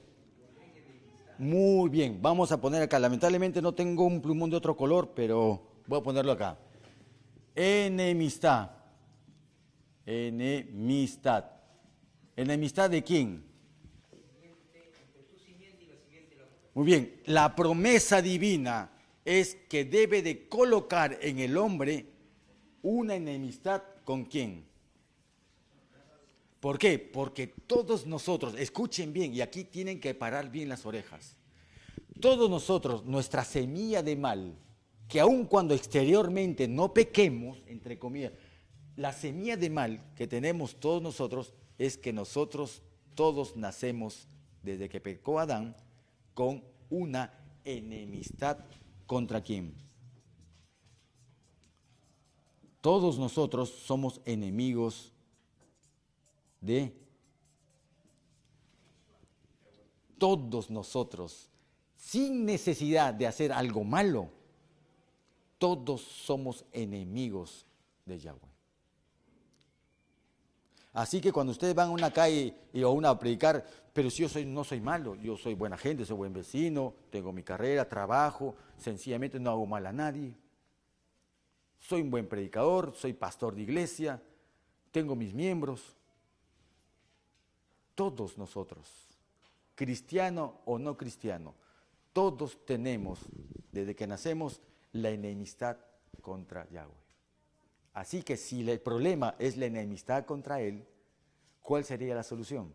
Muy bien, vamos a poner acá. Lamentablemente no tengo un plumón de otro color, pero voy a ponerlo acá. Enemistad. Enemistad. ¿Enemistad de quién? Muy bien, la promesa divina es que debe de colocar en el hombre una enemistad ¿con quién? ¿Por qué? Porque todos nosotros, escuchen bien, y aquí tienen que parar bien las orejas, todos nosotros, nuestra semilla de mal, que aun cuando exteriormente no pequemos, entre comillas, la semilla de mal que tenemos todos nosotros es que nosotros todos nacemos, desde que pecó Adán, con una enemistad ¿contra quién? Todos nosotros somos enemigos de todos nosotros, sin necesidad de hacer algo malo, todos somos enemigos de Yahweh. Así que cuando ustedes van a una calle o a predicar, pero si yo no soy malo, yo soy buena gente, soy buen vecino, tengo mi carrera, trabajo, sencillamente no hago mal a nadie, soy un buen predicador, soy pastor de iglesia, tengo mis miembros. Todos nosotros, cristiano o no cristiano, todos tenemos, desde que nacemos, la enemistad contra Yahweh. Así que si el problema es la enemistad contra Él, ¿cuál sería la solución?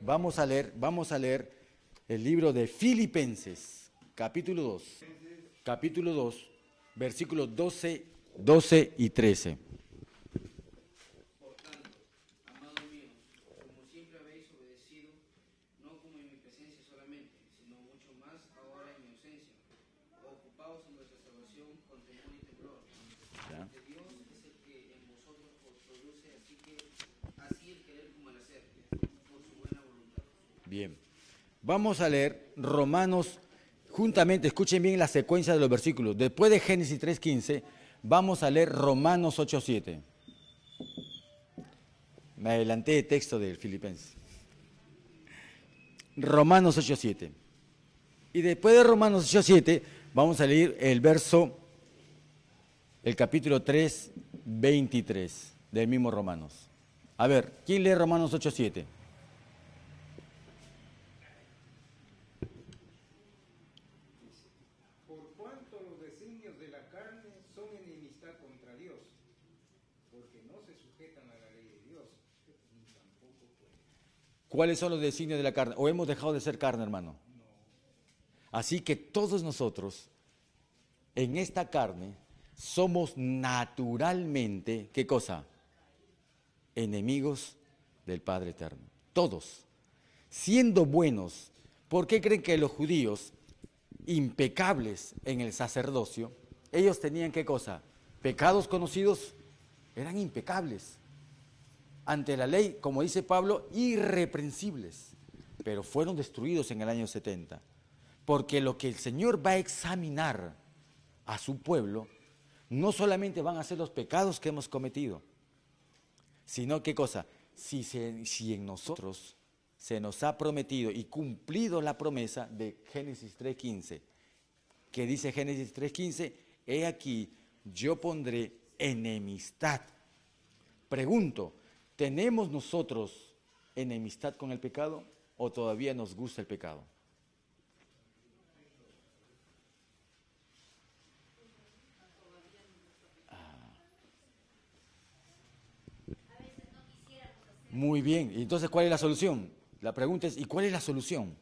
Vamos a leer el libro de Filipenses, capítulo 2, versículos 12 y 13. Bien, vamos a leer Romanos, juntamente, escuchen bien la secuencia de los versículos. Después de Génesis 3:15, vamos a leer Romanos 8:7. Me adelanté de texto del Filipenses. Romanos 8:7. Y después de Romanos 8:7, vamos a leer el capítulo 3:23 del mismo Romanos. A ver, ¿quién lee Romanos 8:7? ¿Cuáles son los designios de la carne? ¿O hemos dejado de ser carne, hermano? No. Así que todos nosotros en esta carne somos naturalmente, ¿qué cosa? Enemigos del Padre Eterno. Todos. Siendo buenos, ¿por qué creen que los judíos, impecables en el sacerdocio, ellos tenían qué cosa? Pecados conocidos, eran impecables. Ante la ley, como dice Pablo, irreprensibles, pero fueron destruidos en el año 70. Porque lo que el Señor va a examinar a su pueblo, no solamente van a ser los pecados que hemos cometido, sino qué cosa, si en nosotros se nos ha prometido y cumplido la promesa de Génesis 3:15, que dice Génesis 3:15, he aquí, yo pondré enemistad. Pregunto, ¿tenemos nosotros enemistad con el pecado o todavía nos gusta el pecado? Muy bien, y entonces, ¿cuál es la solución? La pregunta es, ¿y cuál es la solución?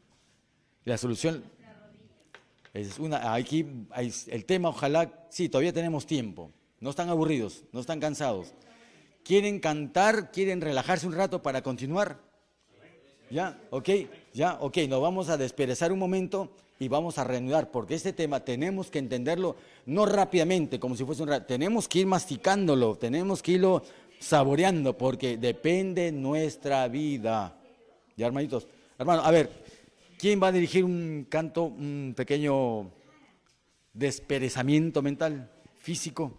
La solución es aquí el tema, ojalá, sí, todavía tenemos tiempo, no están aburridos, no están cansados. ¿Quieren cantar? ¿Quieren relajarse un rato para continuar? ¿Ya? ¿Ok? ¿Ya? Ok, nos vamos a desperezar un momento y vamos a reanudar, porque este tema tenemos que entenderlo no rápidamente, como si fuese tenemos que ir masticándolo, tenemos que irlo saboreando, porque depende nuestra vida. ¿Ya, hermanitos? Hermano, a ver, ¿quién va a dirigir un canto, un pequeño desperezamiento mental, físico?